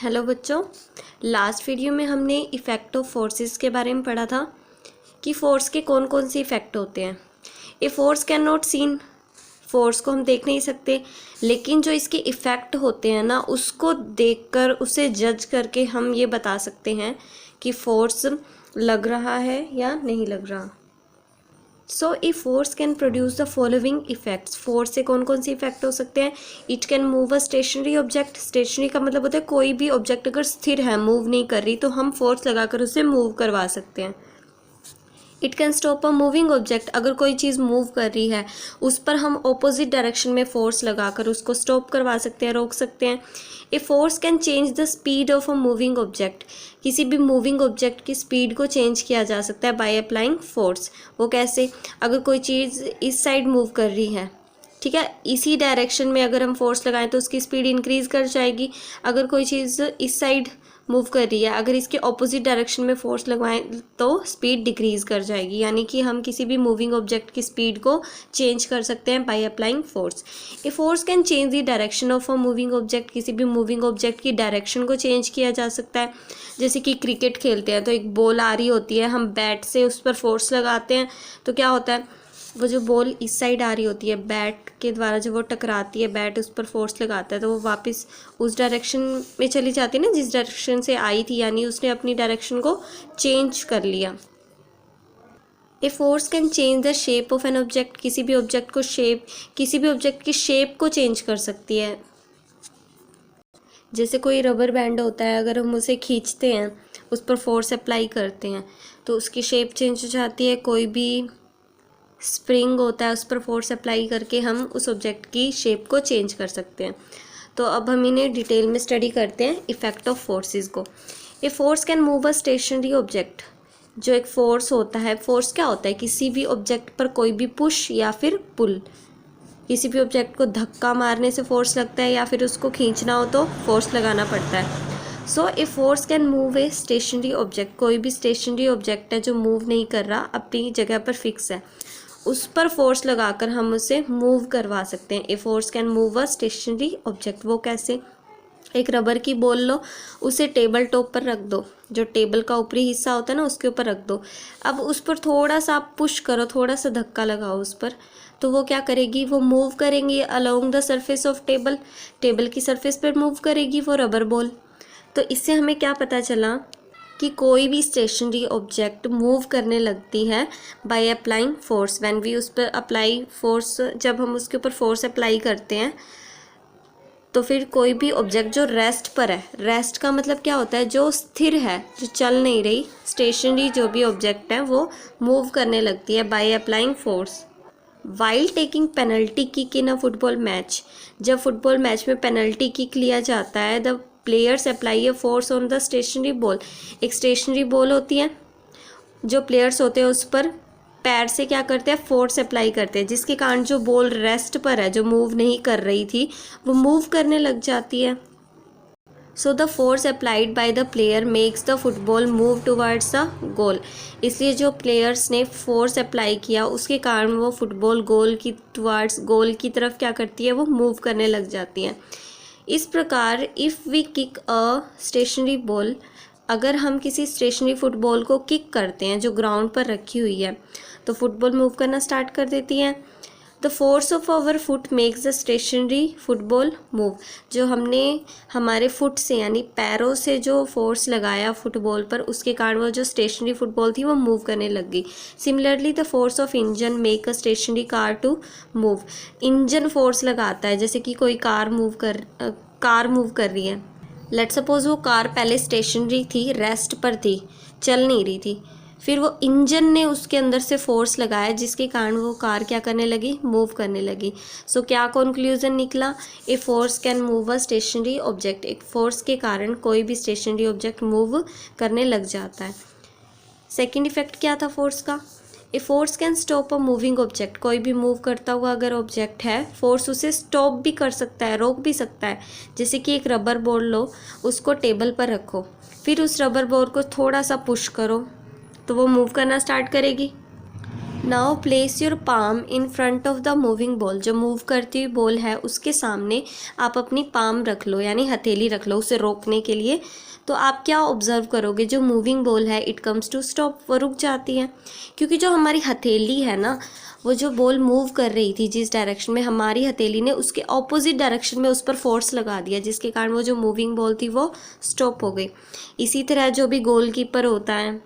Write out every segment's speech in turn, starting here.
Hello बच्चों, last video में हमने इफ़ेक्ट ऑफ फोर्सेस के बारे में पढ़ा था कि फोर्स के कौन कौन से इफ़ेक्ट होते हैं। A force can not seen, force को हम देख नहीं सकते, लेकिन जो इसके इफ़ेक्ट होते हैं ना, उसको देखकर उसे जज करके हम ये बता सकते हैं कि फोर्स लग रहा है या नहीं लग रहा। So a force can produce the following effects. Force से कौन कौन से इफेक्ट हो सकते हैं? It can move a stationary object. Stationary का मतलब होता है कोई भी ऑब्जेक्ट अगर स्थिर है, मूव नहीं कर रही, तो हम फोर्स लगाकर उसे मूव करवा सकते हैं। It can stop a moving object. अगर कोई चीज़ मूव कर रही है, उस पर हम ऑपोजिट डायरेक्शन में फोर्स लगाकर उसको स्टॉप करवा सकते हैं, रोक सकते हैं। A force can change the speed of a moving object. किसी भी मूविंग ऑब्जेक्ट की स्पीड को चेंज किया जा सकता है बाय अप्लाइंग फोर्स। वो कैसे? अगर कोई चीज़ इस साइड मूव कर रही है, ठीक है, इसी डायरेक्शन में अगर हम फोर्स लगाएं तो उसकी स्पीड इंक्रीज कर जाएगी। अगर कोई चीज़ इस साइड मूव कर रही है, अगर इसके ऑपोजिट डायरेक्शन में फोर्स लगवाएं तो स्पीड डिक्रीज कर जाएगी। यानी कि हम किसी भी मूविंग ऑब्जेक्ट की स्पीड को चेंज कर सकते हैं bye applying force. A force can change the direction of a moving object. किसी भी मूविंग ऑब्जेक्ट की डायरेक्शन को चेंज किया जा सकता है। जैसे कि क्रिकेट खेलते हैं तो एक बॉल आ रही होती है, हम बैट से उस पर फोर्स लगाते हैं तो क्या होता है, वो जो बॉल इस साइड आ रही होती है, बैट के द्वारा जब वो टकराती है, बैट उस पर फोर्स लगाता है तो वो वापस उस डायरेक्शन में चली जाती है ना जिस डायरेक्शन से आई थी, यानी उसने अपनी डायरेक्शन को चेंज कर लिया। ए force can change the shape of an object. किसी भी ऑब्जेक्ट को किसी भी ऑब्जेक्ट की शेप को चेंज कर सकती है। जैसे कोई रबर बैंड होता है, अगर हम उसे खींचते हैं, उस पर फोर्स अप्लाई करते हैं तो उसकी शेप चेंज हो जाती है। कोई भी स्प्रिंग होता है, उस पर फोर्स अप्लाई करके हम उस ऑब्जेक्ट की शेप को चेंज कर सकते हैं। तो अब हम इन्हें डिटेल में स्टडी करते हैं, इफेक्ट ऑफ फोर्सेस को। A force can move a stationary object. जो एक फोर्स होता है, फोर्स क्या होता है? किसी भी ऑब्जेक्ट पर कोई भी पुश या फिर पुल। किसी भी ऑब्जेक्ट को धक्का मारने से फोर्स लगता है या फिर उसको खींचना हो तो फोर्स लगाना पड़ता है। So a force can move a stationary object. कोई भी स्टेशनरी ऑब्जेक्ट है जो मूव नहीं कर रहा, अपनी जगह पर फिक्स है, उस पर फोर्स लगाकर हम उसे मूव करवा सकते हैं। A force can move a stationary object. वो कैसे? एक रबर की बॉल लो, उसे टेबल टॉप पर रख दो, जो टेबल का ऊपरी हिस्सा होता है ना, उसके ऊपर रख दो। अब उस पर थोड़ा सा आप पुश करो, थोड़ा सा धक्का लगाओ उस पर, तो वो क्या करेगी? वो मूव करेंगी along the surface of table. Table की सरफेस पर मूव करेगी वो रबर बॉल। तो इससे हमें क्या पता चला कि कोई भी स्टेशनरी ऑब्जेक्ट मूव करने लगती है by applying force. When we उस पर अप्लाई फोर्स, जब हम उसके ऊपर फोर्स अप्लाई करते हैं तो फिर कोई भी ऑब्जेक्ट जो रेस्ट पर है, रेस्ट का मतलब क्या होता है? जो स्थिर है, जो चल नहीं रही, स्टेशनरी जो भी ऑब्जेक्ट है वो मूव करने लगती है by applying force. While taking penalty kick in a football match. जब फुटबॉल मैच में पेनल्टी किक लिया जाता है, the players apply a force on the stationary ball. एक स्टेशनरी बॉल होती है, जो प्लेयर्स होते हैं उस पर पैर से क्या करते हैं? फोर्स अप्लाई करते हैं, जिसके कारण जो बॉल रेस्ट पर है, जो मूव नहीं कर रही थी, वो मूव करने लग जाती है। So the force applied by the player makes the football move towards the goal. इसलिए जो प्लेयर्स ने फोर्स अप्लाई किया, उसके कारण वो फुटबॉल गोल की तरफ क्या करती है? वो मूव करने लग जाती है। इस प्रकार if we kick a stationary ball, अगर हम किसी स्टेशनरी फुटबॉल को किक करते हैं जो ग्राउंड पर रखी हुई है, तो फुटबॉल मूव करना स्टार्ट कर देती है। The force of our foot makes the stationary football move. जो हमने हमारे फुट से यानी पैरों से जो फोर्स लगाया फुटबॉल पर, उसके कारण वो जो स्टेशनरी फुटबॉल थी वो मूव करने लग गई। Similarly the force of engine make a stationary car to move. Engine force लगाता है, जैसे कि कोई कार मूव कर रही है। लेट सपोज वो कार पहले स्टेशनरी थी, रेस्ट पर थी, चल नहीं रही थी, फिर वो इंजन ने उसके अंदर से फोर्स लगाया, जिसके कारण वो कार क्या करने लगी? मूव करने लगी। सो क्या कंक्लूजन निकला? A force can move a stationary object. एक फोर्स के कारण कोई भी स्टेशनरी ऑब्जेक्ट मूव करने लग जाता है। सेकेंड इफेक्ट क्या था फोर्स का? ए force can stop a moving object. कोई भी मूव करता हुआ अगर ऑब्जेक्ट है, फोर्स उसे स्टॉप भी कर सकता है, रोक भी सकता है। जैसे कि एक रबर बॉल लो, उसको टेबल पर रखो, फिर उस रबर बॉल को थोड़ा सा पुश करो तो वो मूव करना स्टार्ट करेगी। Now place your palm in front of the moving ball. जो मूव करती हुई बॉल है उसके सामने आप अपनी पाम रख लो, यानी हथेली रख लो उसे रोकने के लिए। तो आप क्या ऑब्जर्व करोगे, जो मूविंग बॉल है इट कम्स टू स्टॉप, वो रुक जाती है। क्योंकि जो हमारी हथेली है ना, वो जो बॉल मूव कर रही थी जिस डायरेक्शन में, हमारी हथेली ने उसके ऑपोजिट डायरेक्शन में उस पर फोर्स लगा दिया, जिसके कारण वो जो मूविंग बॉल थी वो स्टॉप हो गई। इसी तरह जो भी गोलकीपर होता है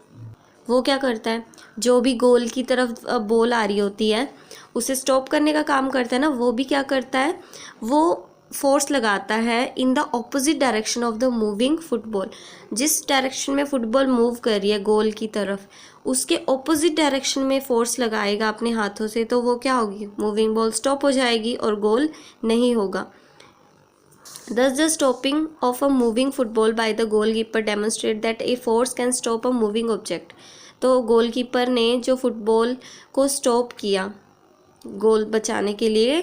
वो क्या करता है, जो भी गोल की तरफ बॉल आ रही होती है उसे स्टॉप करने का काम करता है ना, वो भी क्या करता है, वो फोर्स लगाता है in the opposite direction of the moving football. जिस डायरेक्शन में फुटबॉल मूव कर रही है गोल की तरफ, उसके ऑपोजिट डायरेक्शन में फोर्स लगाएगा अपने हाथों से, तो वो क्या होगी, मूविंग बॉल स्टॉप हो जाएगी और गोल नहीं होगा। Thus, the stopping of a moving football by the goalkeeper demonstrate that a force can stop a moving object. तो गोलकीपर ने जो फुटबॉल को स्टॉप किया, गोल बचाने के लिए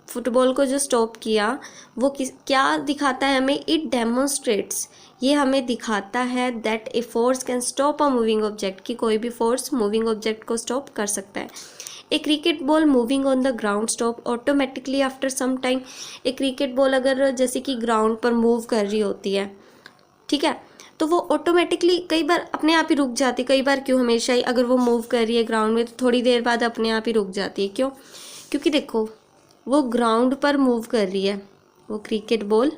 फुटबॉल को जो स्टॉप किया, वो क्या दिखाता है हमें, इट डेमोन्स्ट्रेट्स, ये हमें दिखाता है that a force can stop a moving object, कि कोई भी फोर्स मूविंग ऑब्जेक्ट को स्टॉप कर सकता है। A cricket ball moving on the ground stop automatically after some time. एक क्रिकेट बॉल अगर जैसे कि ग्राउंड पर मूव कर रही होती है, ठीक है, तो वो ऑटोमेटिकली कई बार अपने आप ही रुक जाती है। कई बार क्यों, हमेशा ही अगर वो मूव कर रही है ग्राउंड में तो थोड़ी देर बाद अपने आप ही रुक जाती है। क्यों, क्योंकि देखो वो ग्राउंड पर मूव कर रही है, वो क्रिकेट बॉल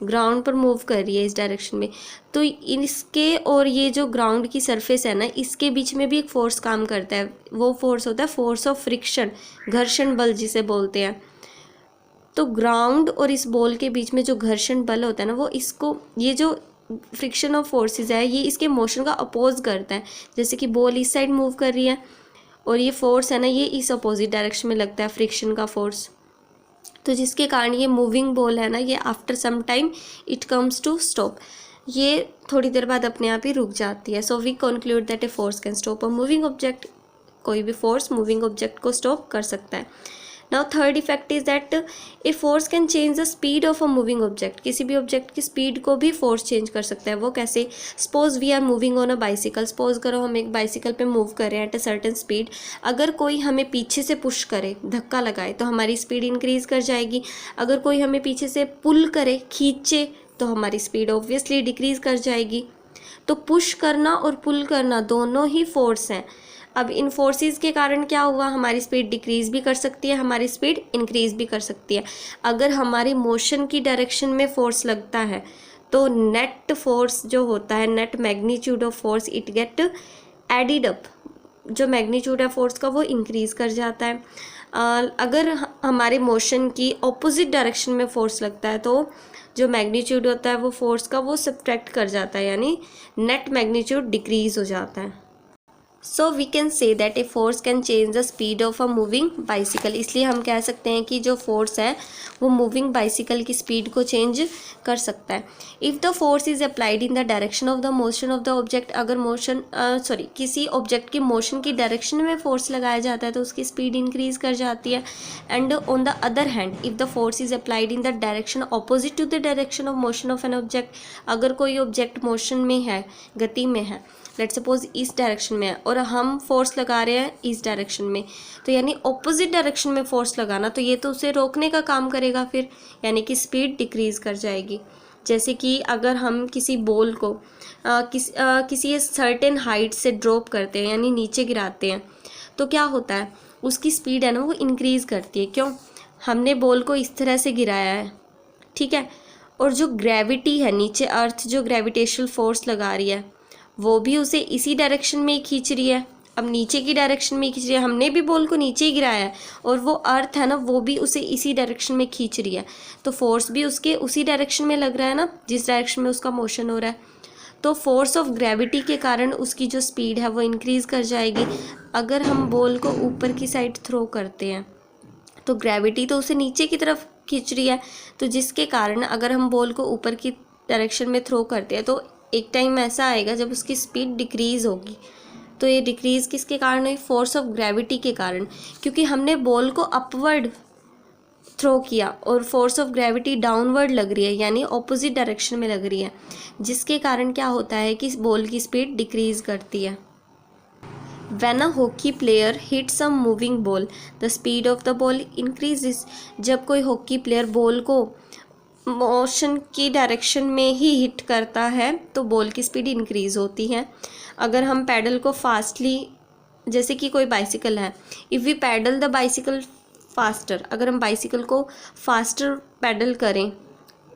ग्राउंड पर मूव कर रही है इस डायरेक्शन में, तो इसके और ये जो ग्राउंड की सरफेस है ना, इसके बीच में भी एक फोर्स काम करता है। वो फोर्स होता है फोर्स ऑफ फ्रिक्शन, घर्षण बल जिसे बोलते हैं। तो ग्राउंड और इस बॉल के बीच में जो घर्षण बल होता है ना, वो इसको, ये जो फ्रिक्शन ऑफ फोर्सेस है, ये इसके मोशन का अपोज करता है। जैसे कि बॉल इस साइड मूव कर रही है और ये फोर्स है ना, ये इस अपोजिट डायरेक्शन में लगता है, फ्रिक्शन का फोर्स। तो जिसके कारण ये मूविंग बॉल है ना, ये after some time it comes to stop, ये थोड़ी देर बाद अपने आप ही रुक जाती है। So we conclude that a force can stop a moving object, कोई भी फोर्स मूविंग ऑब्जेक्ट को स्टॉप कर सकता है। Now third effect is that a force can change the speed of a moving object, किसी भी ऑब्जेक्ट की speed को भी फोर्स चेंज कर सकता है। वो कैसे, suppose we are moving on a bicycle, suppose करो हम एक बाइसिकल पे मूव कर रहे हैं एट अ सर्टेन स्पीड, अगर कोई हमें पीछे से पुश करे, धक्का लगाए, तो हमारी स्पीड इंक्रीज कर जाएगी। अगर कोई हमें पीछे से पुल करे, खींचे, तो हमारी स्पीड ऑब्वियसली डिक्रीज कर जाएगी। तो पुश करना और पुल करना दोनों ही फोर्स हैं। अब इन फोर्सेस के कारण क्या हुआ, हमारी स्पीड डिक्रीज भी कर सकती है, हमारी स्पीड इंक्रीज भी कर सकती है। अगर हमारी मोशन की डायरेक्शन में फोर्स लगता है तो नेट फोर्स जो होता है, net magnitude of force, it get added up, जो मैग्नीट्यूड है फोर्स का वो इंक्रीज कर जाता है। अगर हमारे मोशन की ऑपोजिट डायरेक्शन में फोर्स लगता है तो जो मैग्नीट्यूड होता है वो फोर्स का वो सब्ट्रैक्ट कर जाता है, यानी नेट मैग्नीट्यूड डिक्रीज हो जाता है। So we can say that a force can change the speed of a moving bicycle, इसलिए हम कह सकते हैं कि जो फोर्स है वो मूविंग बाइसिकल की स्पीड को चेंज कर सकता है। If the force is applied in the direction of the motion of the object, अगर किसी ऑब्जेक्ट की मोशन की डायरेक्शन में फोर्स लगाया जाता है तो उसकी स्पीड इंक्रीज कर जाती है। And on the other hand if the force is applied in the direction opposite to the direction of motion of an object, अगर कोई ऑब्जेक्ट मोशन में है, गति में है, लेट्स सपोज इस डायरेक्शन में है और हम फोर्स लगा रहे हैं इस डायरेक्शन में, तो यानी ऑपोजिट डायरेक्शन में फोर्स लगाना, तो ये तो उसे रोकने का काम करेगा फिर, यानी कि स्पीड डिक्रीज कर जाएगी। जैसे कि अगर हम किसी बॉल को किसी सर्टेन हाइट से ड्रॉप करते हैं, यानी नीचे गिराते हैं, तो क्या होता है, उसकी स्पीड है ना वो इंक्रीज करती है। क्यों, हमने बॉल को इस तरह से गिराया है, ठीक है, और जो ग्रेविटी है नीचे, अर्थ जो ग्रेविटेशनल फोर्स लगा रही है वो भी उसे इसी डायरेक्शन में ही खींच रही है। अब नीचे की डायरेक्शन में खींच रही है, हमने भी बॉल को नीचे ही गिराया है और वो अर्थ है ना वो भी उसे इसी डायरेक्शन में खींच रही है, तो फोर्स भी उसके उसी डायरेक्शन में लग रहा है ना जिस डायरेक्शन में उसका मोशन हो रहा है। तो फोर्स ऑफ ग्रेविटी के कारण उसकी जो स्पीड है वो इंक्रीज़ कर जाएगी। अगर हम बॉल को ऊपर की साइड थ्रो करते हैं तो ग्रेविटी तो उसे नीचे की तरफ खींच रही है, तो जिसके कारण अगर हम बॉल को ऊपर की डायरेक्शन में थ्रो करते हैं तो एक टाइम ऐसा आएगा जब उसकी स्पीड डिक्रीज़ होगी। तो ये डिक्रीज़ किसके कारण है, फोर्स ऑफ ग्रेविटी के कारण, क्योंकि हमने बॉल को अपवर्ड थ्रो किया और फोर्स ऑफ ग्रेविटी डाउनवर्ड लग रही है, यानी ऑपोजिट डायरेक्शन में लग रही है, जिसके कारण क्या होता है कि बॉल की स्पीड डिक्रीज़ करती है। When a hockey player hits a moving ball, the speed of the ball increases. जब कोई हॉकी प्लेयर बॉल को मोशन की डायरेक्शन में ही हिट करता है तो बॉल की स्पीड इंक्रीज होती है। अगर हम पैडल को फास्टली, जैसे कि कोई बाइसिकल है, if we pedal the bicycle faster, अगर हम बाइसिकल को फास्टर पैडल करें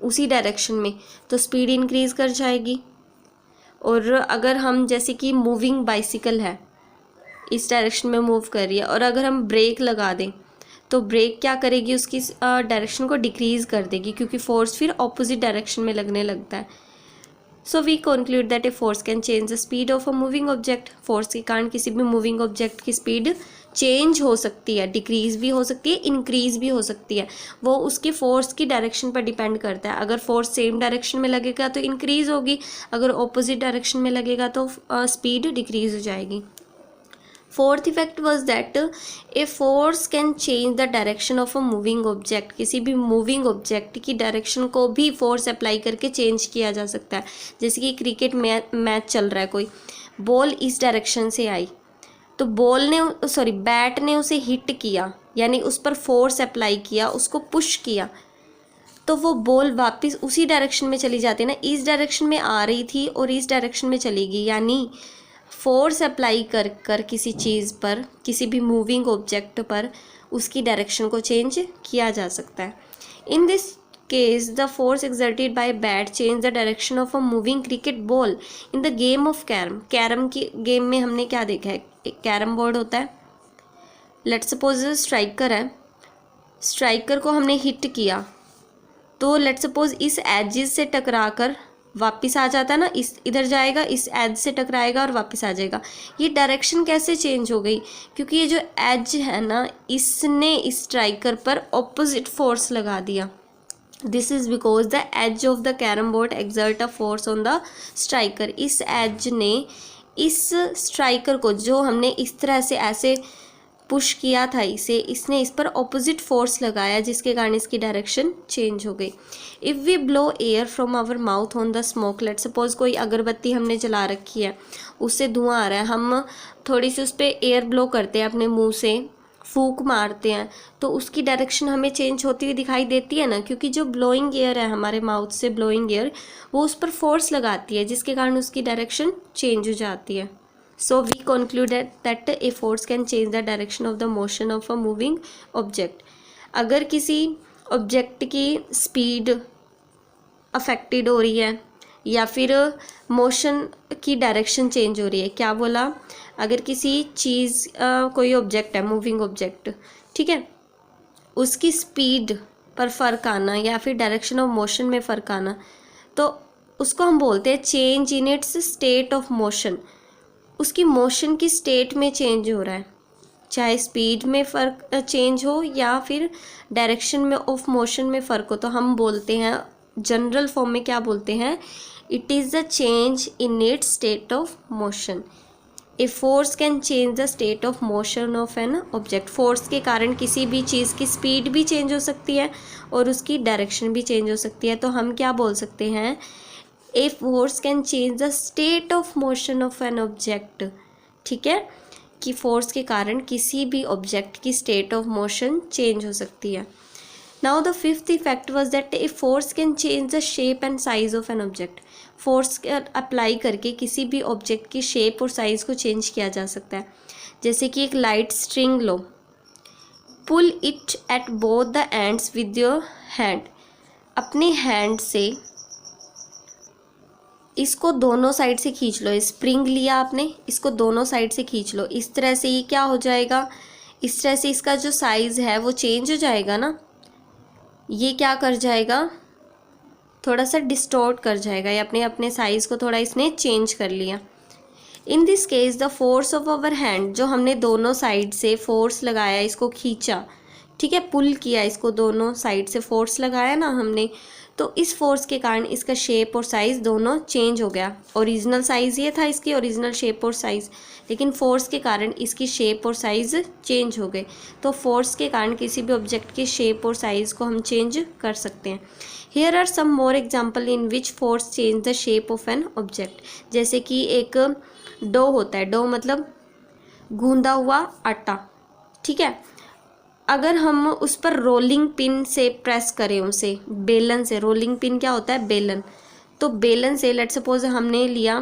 उसी डायरेक्शन में तो स्पीड इंक्रीज कर जाएगी। और अगर हम, जैसे कि मूविंग बाइसिकल है, इस डायरेक्शन में मूव कर रही है, और अगर हम ब्रेक लगा दें तो ब्रेक क्या करेगी, उसकी डायरेक्शन को डिक्रीज़ कर देगी, क्योंकि फोर्स फिर ऑपोजिट डायरेक्शन में लगने लगता है। So we conclude that a force can change the speed of a moving object. Force के कारण किसी भी मूविंग ऑब्जेक्ट की स्पीड चेंज हो सकती है, डिक्रीज़ भी हो सकती है, इंक्रीज़ भी हो सकती है। वो उसकी फोर्स की डायरेक्शन पर डिपेंड करता है। अगर फोर्स सेम डायरेक्शन में लगेगा तो इंक्रीज़ होगी, अगर ऑपोजिट डायरेक्शन में लगेगा तो स्पीड डिक्रीज़ हो जाएगी। Fourth effect was that a force can change the direction of a moving object. किसी भी मूविंग ऑब्जेक्ट की डायरेक्शन को भी फोर्स अप्लाई करके चेंज किया जा सकता है। जैसे कि क्रिकेट मैच चल रहा है, कोई बॉल इस डायरेक्शन से आई तो बैट ने उसे हिट किया, यानी उस पर फोर्स अप्लाई किया, उसको पुश किया, तो वो बॉल वापस उसी डायरेक्शन में चली जाती है ना। इस डायरेक्शन में आ रही थी और इस डायरेक्शन में चली गई, यानी फोर्स अप्लाई कर किसी चीज़ पर, किसी भी मूविंग ऑब्जेक्ट पर उसकी डायरेक्शन को चेंज किया जा सकता है। इन this case the force exerted bye bat change the direction of a moving cricket ball in the game of carrom. Carrom की गेम में हमने क्या देखा है, एक कैरम बोर्ड होता है, लेट्स सपोज स्ट्राइकर है, स्ट्राइकर को हमने हिट किया तो लेट्स सपोज इस एजिस से टकरा कर वापस आ जाता है ना, इस इधर जाएगा, इस एज से टकराएगा और वापस आ जाएगा। ये डायरेक्शन कैसे चेंज हो गई, क्योंकि ये जो एज है ना, इसने इस स्ट्राइकर पर ऑपोजिट फोर्स लगा दिया। This is because the edge of the carrom board exert a force on the striker. इस एज ने इस स्ट्राइकर को, जो हमने इस तरह से ऐसे पुश किया था इसे, इसने इस पर ऑपोजिट फोर्स लगाया, जिसके कारण इसकी डायरेक्शन चेंज हो गई। If we blow air from our mouth on the smoke, let suppose कोई अगरबत्ती हमने जला रखी है, उससे धुआं आ रहा है, हम थोड़ी सी उस पर एयर ब्लो करते हैं, अपने मुंह से फूंक मारते हैं, तो उसकी डायरेक्शन हमें चेंज होती हुई दिखाई देती है ना, क्योंकि जो ब्लोइंग एयर है, हमारे माउथ से ब्लोइंग एयर, वो उस पर फोर्स लगाती है, जिसके कारण उसकी डायरेक्शन चेंज हो जाती है। So we concluded that a force can change the direction of the motion of a moving object. अगर किसी ऑब्जेक्ट की स्पीड अफेक्टेड हो रही है या फिर मोशन की डायरेक्शन चेंज हो रही है, क्या बोला, अगर किसी चीज़ कोई ऑब्जेक्ट है, मूविंग ऑब्जेक्ट, ठीक है, उसकी स्पीड पर फ़र्क आना या फिर डायरेक्शन ऑफ मोशन में फ़र्क आना, तो उसको हम बोलते हैं change in its state of motion. उसकी मोशन की स्टेट में चेंज हो रहा है, चाहे स्पीड में फ़र्क चेंज हो या फिर डायरेक्शन में ऑफ मोशन में फ़र्क हो, तो हम बोलते हैं जनरल फॉर्म में क्या बोलते हैं, it is the change in its state of motion. A force can change the state of motion of an object. Force के कारण किसी भी चीज़ की स्पीड भी चेंज हो सकती है और उसकी डायरेक्शन भी चेंज हो सकती है, तो हम क्या बोल सकते हैं, a force can change the state of motion of an object. ठीक है, कि फोर्स के कारण किसी भी ऑब्जेक्ट की स्टेट ऑफ मोशन चेंज हो सकती है। Now the fifth effect was that a force can change the shape and size of an object. Force apply करके किसी भी ऑब्जेक्ट की शेप और साइज़ को चेंज किया जा सकता है। जैसे कि एक लाइट स्ट्रिंग लो, pull it at both the ends with your hand. अपने हैंड से इसको दोनों साइड से खींच लो। स्प्रिंग लिया आपने, इसको दोनों साइड से खींच लो। इस तरह से ये क्या हो जाएगा, इस तरह से इसका जो साइज़ है वो चेंज हो जाएगा ना। ये क्या कर जाएगा, थोड़ा सा डिस्टॉर्ट कर जाएगा, या अपने अपने साइज़ को थोड़ा इसने चेंज कर लिया। In this case the force of our hand, जो हमने दोनों साइड से फोर्स लगाया, इसको खींचा, ठीक है, पुल किया, इसको दोनों साइड से फोर्स लगाया ना हमने, तो इस फोर्स के कारण इसका शेप और साइज़ दोनों चेंज हो गया। ओरिजिनल साइज़ ये था, इसकी ओरिजिनल शेप और साइज़, लेकिन फोर्स के कारण इसकी शेप और साइज़ चेंज हो गए। तो फोर्स के कारण किसी भी ऑब्जेक्ट की शेप और साइज़ को हम चेंज कर सकते हैं। Here are some more example in which force change the shape of an object. जैसे कि एक डो होता है, डो मतलब गूंदा हुआ आटा, ठीक है। अगर हम उस पर रोलिंग पिन से प्रेस करें, उसे बेलन से, रोलिंग पिन क्या होता है, बेलन, तो बेलन से लेट्स सपोज हमने लिया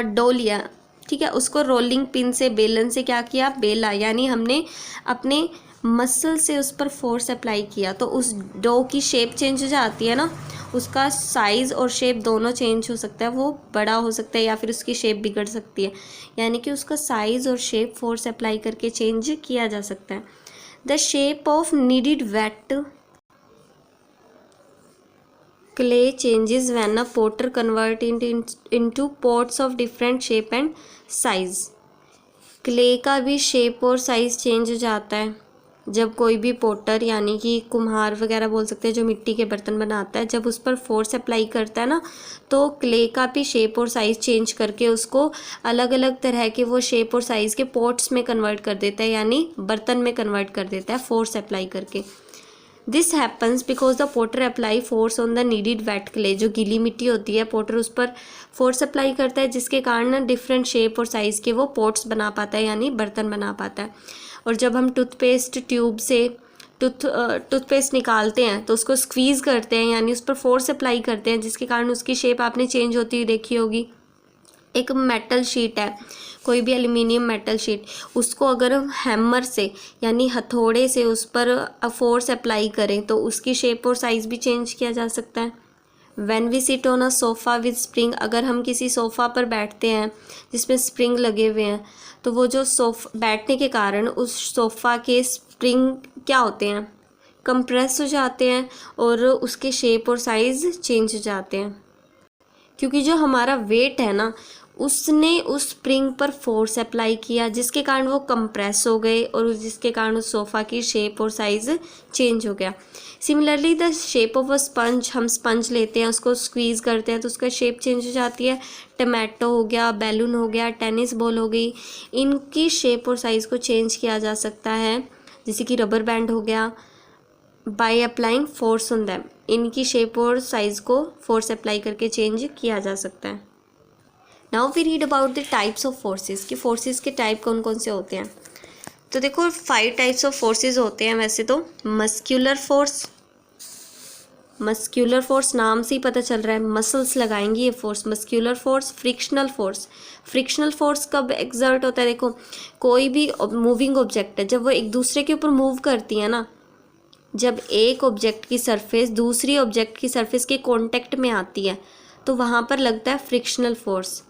डो लिया, ठीक है, उसको रोलिंग पिन से, बेलन से क्या किया, बेला, यानी हमने अपने मसल से उस पर फोर्स अप्लाई किया, तो उस डो की शेप चेंज हो जाती है ना, उसका साइज़ और शेप दोनों चेंज हो सकता है, वो बड़ा हो सकता है या फिर उसकी शेप बिगड़ सकती है, यानी कि उसका साइज़ और शेप फोर्स अप्लाई करके चेंज किया जा सकता है। The shape of kneaded wet clay changes when a potter convert it into pots of different shape and size। Clay का भी शेप और साइज़ चेंज हो जाता है जब कोई भी पोटर यानी कि कुम्हार वगैरह बोल सकते हैं, जो मिट्टी के बर्तन बनाता है, जब उस पर फोर्स अप्लाई करता है ना, तो क्ले का भी शेप और साइज़ चेंज करके उसको अलग अलग तरह के वो शेप और साइज़ के पॉट्स में कन्वर्ट कर देता है, यानी बर्तन में कन्वर्ट कर देता है फोर्स अप्लाई करके। This happens because the potter apply force on the kneaded wet clay. जो गीली मिट्टी होती है, पोटर उस पर फोर्स अप्लाई करता है, जिसके कारण डिफरेंट शेप और साइज़ के वो पॉट्स बना पाता है, यानी बर्तन बना पाता है। और जब हम टूथपेस्ट ट्यूब से टूथपेस्ट निकालते हैं तो उसको स्क्वीज़ करते हैं, यानी उस पर फोर्स अप्लाई करते हैं, जिसके कारण उसकी शेप आपने चेंज होती हुई देखी होगी। एक मेटल शीट है, कोई भी एल्युमिनियम मेटल शीट, उसको अगर हम हैमर से यानी हथौड़े से उस पर फोर्स अप्लाई करें तो उसकी शेप और साइज़ भी चेंज किया जा सकता है। When we sit on a sofa with spring, अगर हम किसी सोफ़ा पर बैठते हैं जिसमें स्प्रिंग लगे हुए हैं, तो वो जो बैठने के कारण उस सोफ़ा के स्प्रिंग क्या होते हैं, कंप्रेस हो जाते हैं और उसके शेप और साइज़ चेंज हो जाते हैं, क्योंकि जो हमारा वेट है ना, उसने उस स्प्रिंग पर फोर्स अप्लाई किया, जिसके कारण वो कंप्रेस हो गए और जिसके कारण उस सोफ़ा की शेप और साइज़ चेंज हो गया। Similarly the shape of a sponge, हम स्पंज लेते हैं, उसको स्क्वीज़ करते हैं तो उसका शेप चेंज हो जाती है। टमाटो हो गया, बैलून हो गया, टेनिस बॉल हो गई, इनकी शेप और साइज़ को चेंज किया जा सकता है, जैसे कि रबर बैंड हो गया, by applying force on them, इनकी शेप और साइज़ को फोर्स अप्लाई करके चेंज किया जा सकता है। Now we read about the types of forces, कि फोर्सेस के टाइप कौन कौन से होते हैं। तो देखो 5 टाइप्स ऑफ फोर्सेस होते हैं वैसे तो। मस्क्यूलर फोर्स, मस्क्यूलर फोर्स नाम से ही पता चल रहा है, मसल्स लगाएंगी ये force, muscular force. Frictional force, frictional force कब एक्सर्ट होता है, देखो कोई भी मूविंग ऑब्जेक्ट है, जब वो एक दूसरे के ऊपर मूव करती है ना, जब एक ऑब्जेक्ट की सरफेस दूसरी ऑब्जेक्ट की सरफेस के कांटेक्ट में आती है तो वहाँ पर लगता है फ्रिक्शनल फोर्स।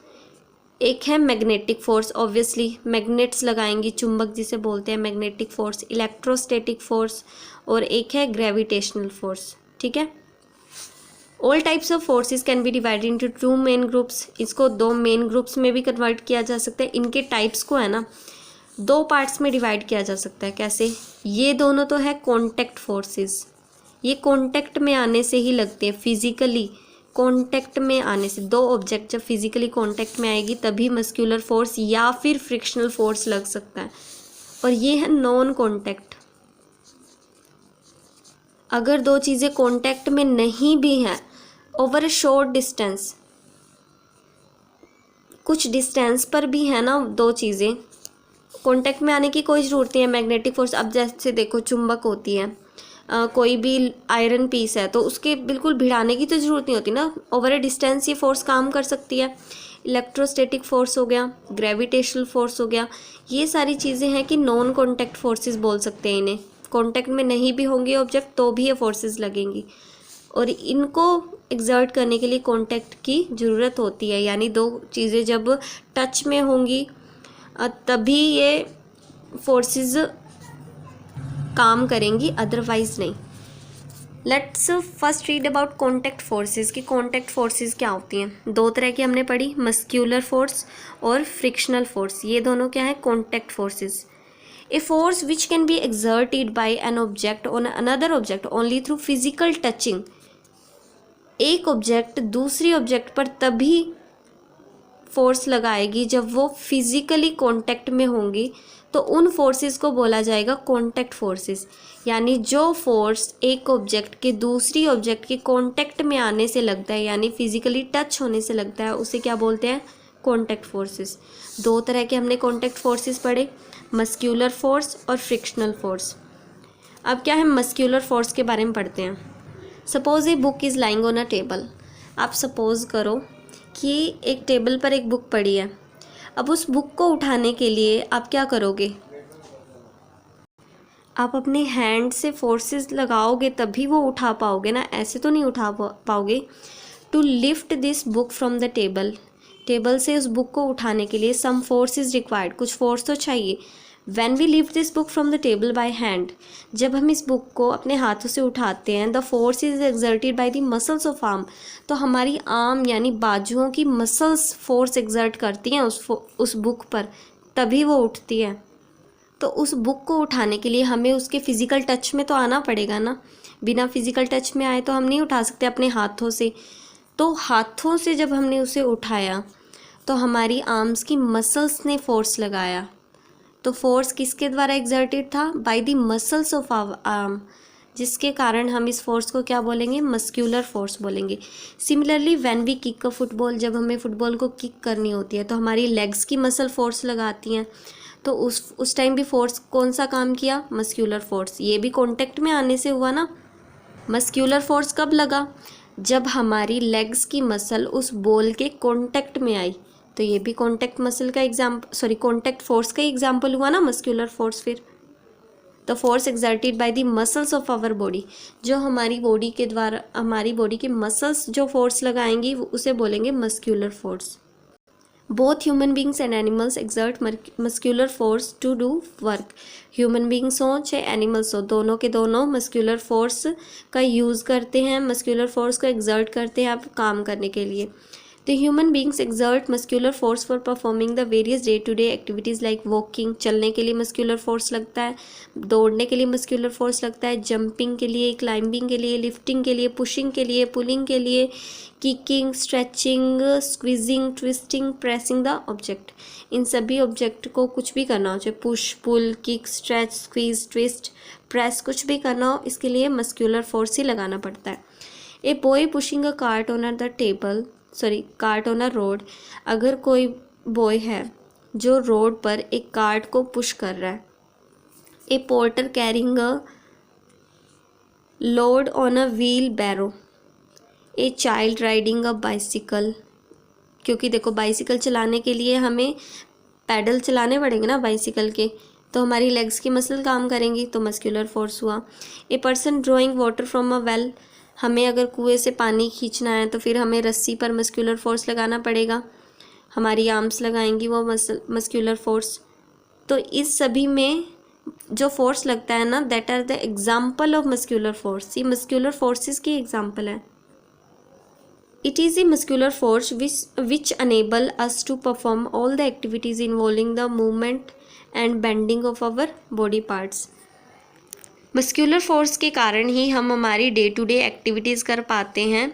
एक है मैग्नेटिक फोर्स, ऑब्वियसली मैग्नेट्स लगाएंगी, चुंबक जिसे बोलते हैं मैग्नेटिक फोर्स, इलेक्ट्रोस्टैटिक फोर्स, और एक है ग्रेविटेशनल फोर्स, ठीक है। All types of forces can be divided into 2 main groups, इसको 2 मेन ग्रुप्स में भी कन्वर्ट किया जा सकता है। इनके टाइप्स को है ना 2 पार्ट्स में डिवाइड किया जा सकता है। कैसे, ये दोनों तो है कॉन्टैक्ट फोर्सेस, ये कॉन्टैक्ट में आने से ही लगते हैं, फिजिकली कॉन्टैक्ट में आने से, 2 ऑब्जेक्ट जब फिजिकली कॉन्टैक्ट में आएगी तभी मस्क्यूलर फोर्स या फिर फ्रिक्शनल फोर्स लग सकता है। और ये है नॉन कॉन्टैक्ट, अगर 2 चीज़ें कॉन्टैक्ट में नहीं भी हैं, ओवर अ शॉर्ट डिस्टेंस, कुछ डिस्टेंस पर भी है ना 2 चीज़ें, कॉन्टैक्ट में आने की कोई ज़रूरत नहीं है। मैग्नेटिक फोर्स, अब जैसे देखो चुंबक होती है, कोई भी आयरन पीस है तो उसके बिल्कुल भिड़ाने की तो ज़रूरत नहीं होती ना, ओवर ए डिस्टेंस ये फोर्स काम कर सकती है। इलेक्ट्रोस्टैटिक फोर्स हो गया, ग्रेविटेशनल फोर्स हो गया, ये सारी चीज़ें हैं कि नॉन कॉन्टैक्ट फोर्सेस बोल सकते हैं इन्हें। कॉन्टैक्ट में नहीं भी होंगे ऑब्जेक्ट तो भी ये फोर्सेस लगेंगी, और इनको एक्सर्ट करने के लिए कॉन्टैक्ट की ज़रूरत होती है, यानी 2 चीज़ें जब टच में होंगी तभी ये फोर्सेस काम करेंगी, अदरवाइज नहीं। Let's first read about contact forces, कि कॉन्टैक्ट फोर्सेस क्या होती हैं। 2 तरह की हमने पढ़ी, मस्क्यूलर फोर्स और फ्रिक्शनल फोर्स, ये दोनों क्या है, contact forces. A force which can be exerted by an object on another object only through physical touching, एक ऑब्जेक्ट दूसरी ऑब्जेक्ट पर तभी फोर्स लगाएगी जब वो फिजिकली कांटेक्ट में होंगी, तो उन फोर्सेस को बोला जाएगा कांटेक्ट फोर्सेस। यानी जो फोर्स एक ऑब्जेक्ट के दूसरी ऑब्जेक्ट के कांटेक्ट में आने से लगता है, यानी फिजिकली टच होने से लगता है, उसे क्या बोलते हैं, कॉन्टैक्ट फोर्सेस। दो तरह के हमने कॉन्टैक्ट फोर्सेस पढ़े, मस्क्यूलर फोर्स और फ्रिक्शनल फोर्स। अब क्या है, मस्क्यूलर फोर्स के बारे में पढ़ते हैं। Suppose a book is lying on a table. आप सपोज करो कि एक टेबल पर एक बुक पड़ी है। अब उस बुक को उठाने के लिए आप क्या करोगे, आप अपने हैंड से फोर्सेस लगाओगे तभी वो उठा पाओगे ना, ऐसे तो नहीं उठा पाओगे। To lift this book from the table, table से उस बुक को उठाने के लिए सम फोर्स इज़ रिक्वायर्ड, कुछ फोर्स तो चाहिए। When we lift this book from the table by hand, जब हम इस बुक को अपने हाथों से उठाते हैं, the force is exerted by the muscles of arm, तो हमारी आर्म यानी बाजुओं की मसल्स फोर्स एक्सर्ट करती हैं उस बुक पर, तभी वो उठती है। तो उस बुक को उठाने के लिए हमें उसके फिज़िकल टच में तो आना पड़ेगा ना, बिना फिज़िकल टच में आए तो हम नहीं उठा सकते अपने हाथों से। तो हाथों से जब हमने उसे उठाया तो हमारी आर्म्स की मसल्स ने फोर्स लगाया। तो फोर्स किसके द्वारा एक्सर्टेड था, by the muscles of our arm, जिसके कारण हम इस फोर्स को क्या बोलेंगे, मस्क्यूलर फोर्स बोलेंगे। Similarly when we kick a football, जब हमें फुटबॉल को किक करनी होती है तो हमारी लेग्स की मसल फोर्स लगाती हैं, तो उस टाइम भी फोर्स कौन सा काम किया, मस्क्यूलर फोर्स। ये भी कॉन्टेक्ट में आने से हुआ ना। मस्क्यूलर फोर्स कब लगा, जब हमारी लेग्स की मसल उस बॉल के कॉन्टेक्ट में आई, तो ये भी कॉन्टेक्ट मसल का कॉन्टेक्ट फोर्स का ही एग्जाम्पल हुआ ना, मस्क्यूलर फोर्स। फिर the force exerted by the muscles of our body, जो हमारी बॉडी के द्वारा, हमारी बॉडी के मसल्स जो फोर्स लगाएंगी उसे बोलेंगे muscular force. Both human beings and animals exert muscular force to do work. Human beings हों चाहे एनिमल्स हो, दोनों के दोनों मस्क्यूलर फोर्स का यूज़ करते हैं, मस्क्यूलर फोर्स को एक्सर्ट करते हैं आप काम करने के लिए। The human beings exert muscular force for performing the various day-to-day activities like walking, चलने के लिए muscular force लगता है, दौड़ने के लिए muscular force लगता है, jumping के लिए, climbing के लिए, lifting के लिए, pushing के लिए, pulling के लिए, kicking, stretching, squeezing, twisting, pressing the object। इन सभी ऑब्जेक्ट को कुछ भी करना हो, चाहे push, pull, kick, stretch, squeeze, twist, press, कुछ भी करना हो, इसके लिए मस्क्यूलर फोर्स ही लगाना पड़ता है। A boy pushing a cart on a road, अगर कोई बॉय है जो रोड पर एक कार्ट को पुश कर रहा है। A porter carrying a load on a wheelbarrow, a child riding a bicycle, क्योंकि देखो बाइसिकल चलाने के लिए हमें पैडल चलाने पड़ेंगे ना बाइसिकल के, तो हमारी लेग्स की मसल काम करेंगी, तो मस्क्यूलर फोर्स हुआ। A person drawing water from a well, हमें अगर कुएं से पानी खींचना है तो फिर हमें रस्सी पर मस्क्यूलर फोर्स लगाना पड़ेगा, हमारी आर्म्स लगाएंगी वो मस्क्यूलर फोर्स। तो इस सभी में जो फोर्स लगता है ना, that are the example of muscular force. ये मस्क्यूलर फोर्सेस की एग्जाम्पल है। It is a muscular force which enable us to perform all the activities involving the movement and bending of our body parts। Muscular force के कारण ही हम हमारी day to day activities कर पाते हैं,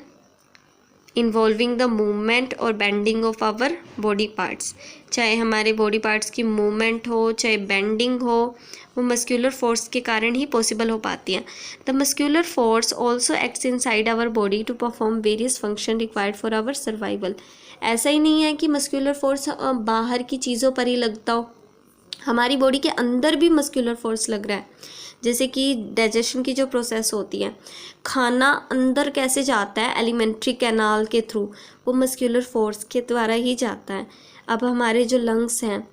involving the movement और bending of our body parts. चाहे हमारे बॉडी पार्ट्स की मूवमेंट हो, चाहे बेंडिंग हो, वो मस्क्यूलर फोर्स के कारण ही पॉसिबल हो पाती हैं। The muscular force also acts inside our body to perform various function required for our survival. ऐसा ही नहीं है कि मस्क्यूलर फोर्स बाहर की चीज़ों पर ही लगता हो, हमारी बॉडी के अंदर भी मस्क्यूलर फोर्स लग रहा है। जैसे कि डाइजेशन की जो प्रोसेस होती है, खाना अंदर कैसे जाता है, एलिमेंट्री कैनाल के थ्रू, वो मस्क्यूलर फोर्स के द्वारा ही जाता है। अब हमारे जो लंग्स हैं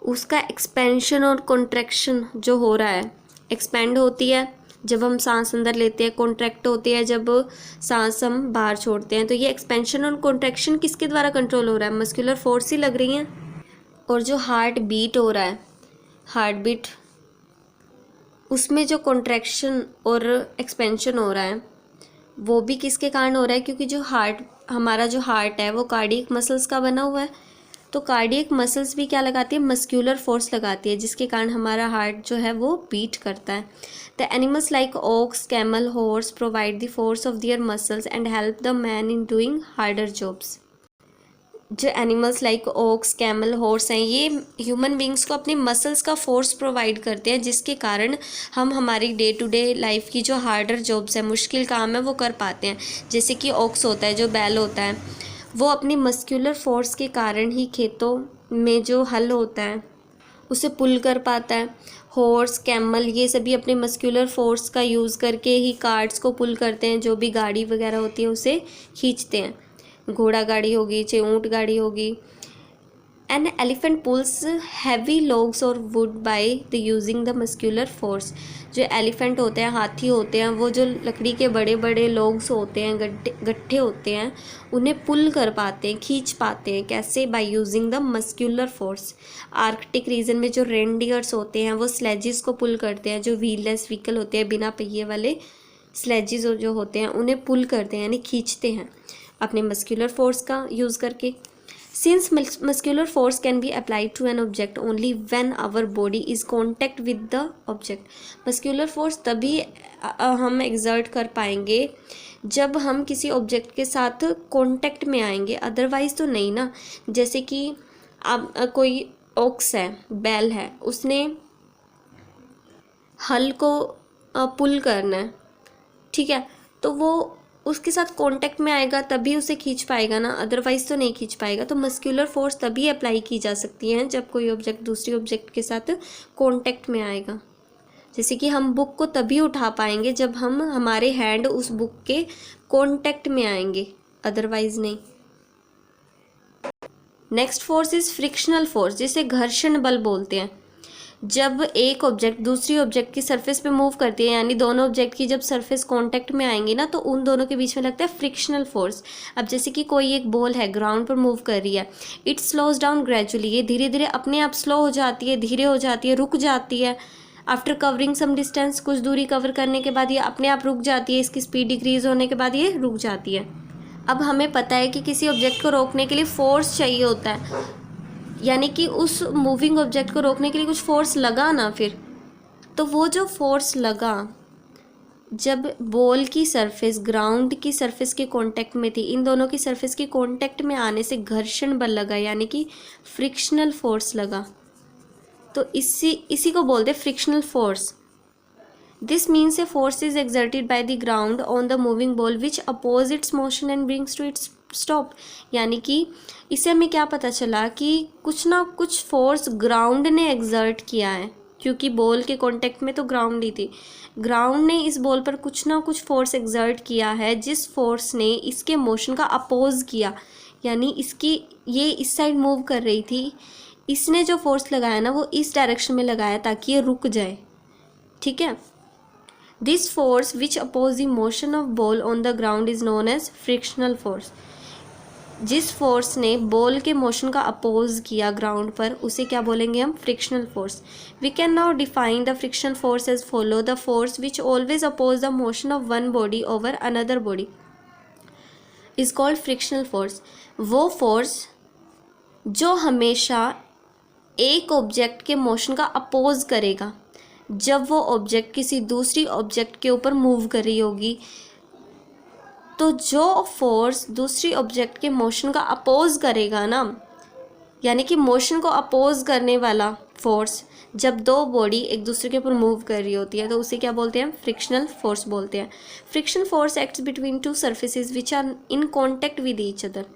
उसका एक्सपेंशन और कॉन्ट्रैक्शन जो हो रहा है, एक्सपेंड होती है जब हम सांस अंदर लेते हैं, कॉन्ट्रैक्ट होती है जब सांस हम बाहर छोड़ते हैं। तो ये एक्सपेंशन और कॉन्ट्रैक्शन किसके द्वारा कंट्रोल हो रहा है, मस्क्यूलर फोर्स ही लग रही हैं। और जो हार्ट बीट हो रहा है, हार्ट बीट, उसमें जो कॉन्ट्रैक्शन और एक्सपेंशन हो रहा है वो भी किसके कारण हो रहा है, क्योंकि जो हमारा जो हार्ट है वो कार्डियक मसल्स का बना हुआ है। तो कार्डियक मसल्स भी क्या लगाती है, मस्क्यूलर फोर्स लगाती है, जिसके कारण हमारा हार्ट जो है वो बीट करता है। The animals like ox, camel, horse provide the force of their muscles and help the man in doing harder jobs. जो animals like ox, camel, horse हैं, ये ह्यूमन बींग्स को अपने मसल्स का फोर्स प्रोवाइड करते हैं, जिसके कारण हम हमारी डे टू डे लाइफ की जो हार्डर जॉब्स है, मुश्किल काम है, वो कर पाते हैं। जैसे कि ओक्स होता है, जो बैल होता है, वो अपनी मस्कुलर फोर्स के कारण ही खेतों में जो हल होता है उसे पुल कर पाता है। हॉर्स, कैमल, ये सभी अपने मस्कुलर फोर्स का यूज़ करके ही कार्ट्स को पुल करते हैं, जो भी गाड़ी वगैरह होती है उसे खींचते हैं। घोड़ा गाड़ी होगी, चाहे ऊँट गाड़ी होगी। An elephant pulls heavy logs or wood by the using the muscular force। जो एलिफेंट होते हैं, हाथी होते हैं, वो जो लकड़ी के बड़े बड़े लोग्स होते हैं, गट्ठे होते हैं, उन्हें पुल कर पाते हैं, खींच पाते हैं। कैसे? By using the muscular force. Arctic region में जो रेनडियर्स होते हैं वो स्लेजिस को पुल करते हैं। जो व्हीललेस व्हीकल होते हैं, बिना पहिए वाले स्लेजिस जो होते हैं, उन्हें पुल करते हैं, यानी खींचते हैं अपने मस्कुलर फोर्स का यूज़ करके। Since muscular force can be applied to an object only when our body is contact with the object। muscular force तभी हम exert कर पाएंगे जब हम किसी ऑब्जेक्ट के साथ कांटेक्ट में आएंगे, अदरवाइज तो नहीं ना। जैसे कि अब कोई ऑक्स है, बैल है, उसने हल को पुल करना है, ठीक है, तो वो उसके साथ कांटेक्ट में आएगा तभी उसे खींच पाएगा ना, अदरवाइज तो नहीं खींच पाएगा। तो मस्कुलर फोर्स तभी अप्लाई की जा सकती है जब कोई ऑब्जेक्ट दूसरी ऑब्जेक्ट के साथ कांटेक्ट में आएगा। जैसे कि हम बुक को तभी उठा पाएंगे जब हम हमारे हैंड उस बुक के कांटेक्ट में आएंगे, अदरवाइज नहीं। Next force is frictional force, जिसे घर्षण बल बोलते हैं। जब एक ऑब्जेक्ट दूसरी ऑब्जेक्ट की सरफेस पे मूव करती है, यानी दोनों ऑब्जेक्ट की जब सरफेस कांटेक्ट में आएंगी ना, तो उन दोनों के बीच में लगता है फ्रिक्शनल फोर्स। अब जैसे कि कोई एक बॉल है, ग्राउंड पर मूव कर रही है, इट स्लोज डाउन ग्रेजुअली, ये धीरे धीरे अपने आप स्लो हो जाती है, धीरे हो जाती है, रुक जाती है। आफ्टर कवरिंग सम डिस्टेंस, कुछ दूरी कवर करने के बाद ये अपने आप रुक जाती है, इसकी स्पीड डिक्रीज होने के बाद ये रुक जाती है। अब हमें पता है कि किसी ऑब्जेक्ट को रोकने के लिए फोर्स चाहिए होता है, यानी कि उस मूविंग ऑब्जेक्ट को रोकने के लिए कुछ फोर्स लगा ना, फिर तो वो जो फोर्स लगा जब बॉल की सरफेस ग्राउंड की सरफेस के कांटेक्ट में थी, इन दोनों की सरफेस के कांटेक्ट में आने से घर्षण बल लगा, यानी कि फ्रिक्शनल फोर्स लगा। तो इसी को बोलते हैं frictional force. This means a force is exerted by the ground on the moving ball which oppose its motion and brings to its stop. यानी कि इससे हमें क्या पता चला कि कुछ ना कुछ फोर्स ग्राउंड ने एक्सर्ट किया है, क्योंकि बॉल के कांटेक्ट में तो ग्राउंड ही थी। ग्राउंड ने इस बॉल पर कुछ ना कुछ फोर्स एक्सर्ट किया है, जिस फोर्स ने इसके मोशन का अपोज किया, यानी ये इस साइड मूव कर रही थी, इसने जो फोर्स लगाया ना वो इस डायरेक्शन में लगाया ताकि ये रुक जाए, ठीक है। This force which oppose the motion of ball on the ground is known as frictional force. जिस फोर्स ने बॉल के मोशन का अपोज किया ग्राउंड पर, उसे क्या बोलेंगे हम? Frictional force. We can now define the frictional force as follow. The force which always oppose the motion of one body over another body is called frictional force. वो force जो हमेशा एक ऑब्जेक्ट के मोशन का oppose करेगा जब वो object किसी दूसरी ऑब्जेक्ट के ऊपर मूव कर रही होगी, तो जो फोर्स दूसरी ऑब्जेक्ट के मोशन का अपोज करेगा ना, यानी कि मोशन को अपोज करने वाला फोर्स, जब दो बॉडी एक दूसरे के ऊपर मूव कर रही होती है, तो उसे क्या बोलते हैं? फ्रिक्शनल फोर्स बोलते हैं। Friction force acts between two surfaces which are in contact with each other.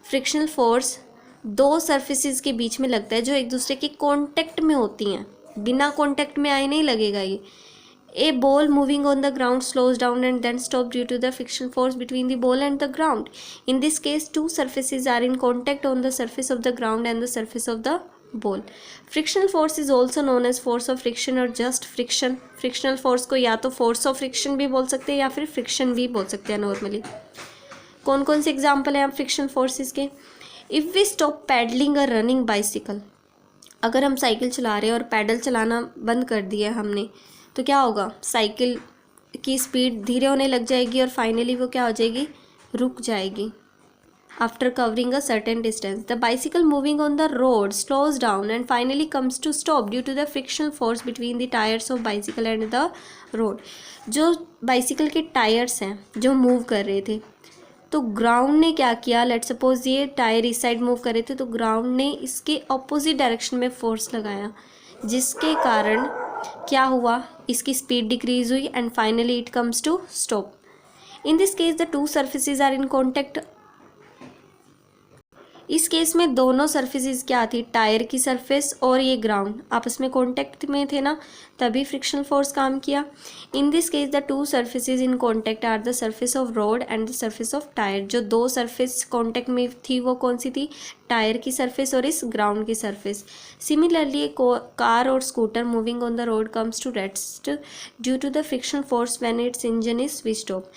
Frictional force दो सर्फेसिस के बीच में लगता है जो एक दूसरे के कॉन्टेक्ट में होती हैं, बिना कॉन्टेक्ट में आए नहीं लगेगा ये। A ball moving on the ground slows down and then stops due to the friction force between the ball and the ground. In this case, two surfaces are in contact on the surface of the ground and the surface of the ball. Frictional force is also known as force of friction or just friction. Frictional force को या तो force of friction भी बोल सकते हैं या फिर friction भी बोल सकते हैं नॉर्मली। कौन कौन से एग्जाम्पल हैं आप फ्रिक्शन फोर्सेस के? If we stop pedaling or running bicycle, अगर हम साइकिल चला रहे हैं और पैडल चलाना बंद कर दिया हमने, तो क्या होगा? साइकिल की स्पीड धीरे होने लग जाएगी और फाइनली वो क्या हो जाएगी? रुक जाएगी after covering a certain distance. The bicycle moving on the road slows down and finally comes to stop due to the frictional force between the tyres of bicycle and the road. जो bicycle के tyres हैं जो move कर रहे थे, तो ground ने क्या किया? लेट्स सपोज ये टायर इस साइड मूव कर रहे थे, तो ग्राउंड ने इसके ऑपोजिट डायरेक्शन में फोर्स लगाया, जिसके कारण क्या हुआ? इसकी स्पीड डिक्रीज हुई and finally it comes to stop. In this case the two surfaces are in contact इस केस में दोनों सरफेसेस क्या थी, टायर की सरफेस और ये ग्राउंड आपस में कांटेक्ट में थे ना, तभी फ्रिक्शनल फोर्स काम किया। In this case the two surfaces in contact are the surface of road and the surface of tyre. जो दो सरफेस कांटेक्ट में थी वो कौन सी थी, टायर की सरफेस और इस ग्राउंड की सरफेस। सिमिलरली कार और scooter moving on the road comes to rest due to the frictional force when its engine is switched off.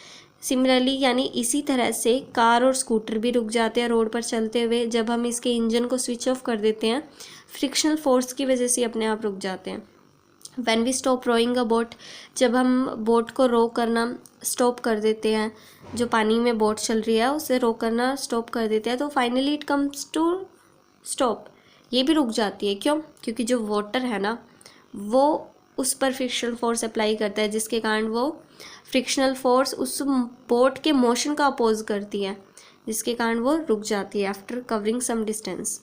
Similarly यानी इसी तरह से कार और स्कूटर भी रुक जाते हैं रोड पर चलते हुए जब हम इसके इंजन को स्विच ऑफ कर देते हैं, फ्रिक्शनल फोर्स की वजह से अपने आप रुक जाते हैं। When we stop rowing a boat, जब हम बोट को रो करना स्टॉप कर देते हैं, जो पानी में बोट चल रही है उसे रो करना स्टॉप कर देते हैं, तो finally it comes to stop, ये भी रुक जाती है। क्यों? क्योंकि जो वाटर है ना वो उस पर फ्रिक्शनल फोर्स अप्लाई करता है, जिसके कारण वो फ्रिक्शनल फोर्स उस बोट के मोशन का अपोज करती है, जिसके कारण वो रुक जाती है after covering some distance.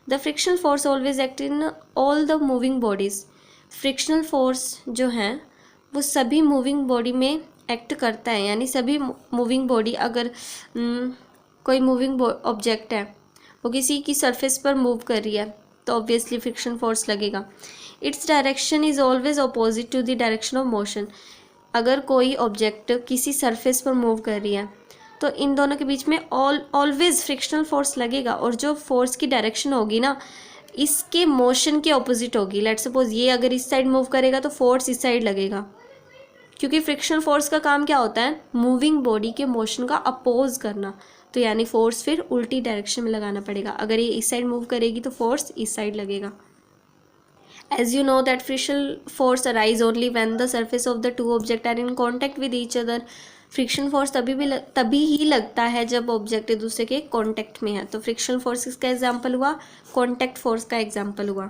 The frictional force always act in all the moving bodies. Frictional force जो है वो सभी मूविंग बॉडी में एक्ट करता है, यानी सभी मूविंग बॉडी, अगर कोई मूविंग ऑब्जेक्ट है वो किसी की सरफेस पर मूव कर रही है तो ऑब्वियसली फ्रिक्शन फोर्स लगेगा। Its direction is always opposite to the direction of motion. अगर कोई ऑब्जेक्ट किसी सरफेस पर मूव कर रही है तो इन दोनों के बीच में ऑलवेज फ्रिक्शनल फोर्स लगेगा, और जो फोर्स की डायरेक्शन होगी ना इसके मोशन के ऑपोजिट होगी। लेट्स सपोज ये अगर इस साइड मूव करेगा तो फोर्स इस साइड लगेगा, क्योंकि फ्रिक्शनल फोर्स का काम क्या होता है, मूविंग बॉडी के मोशन का अपोज करना। तो यानी फोर्स फिर उल्टी डायरेक्शन में लगाना पड़ेगा, अगर ये इस साइड मूव करेगी तो फोर्स इस साइड लगेगा। As you know that frictional force arise only when the surface of the two object are in contact with each other. Friction force तभी ही लगता है जब ऑब्जेक्ट एक दूसरे के कांटेक्ट में है। तो फ्रिक्शनल फोर्स किसका एग्जाम्पल हुआ, कांटेक्ट फोर्स का एग्जाम्पल हुआ।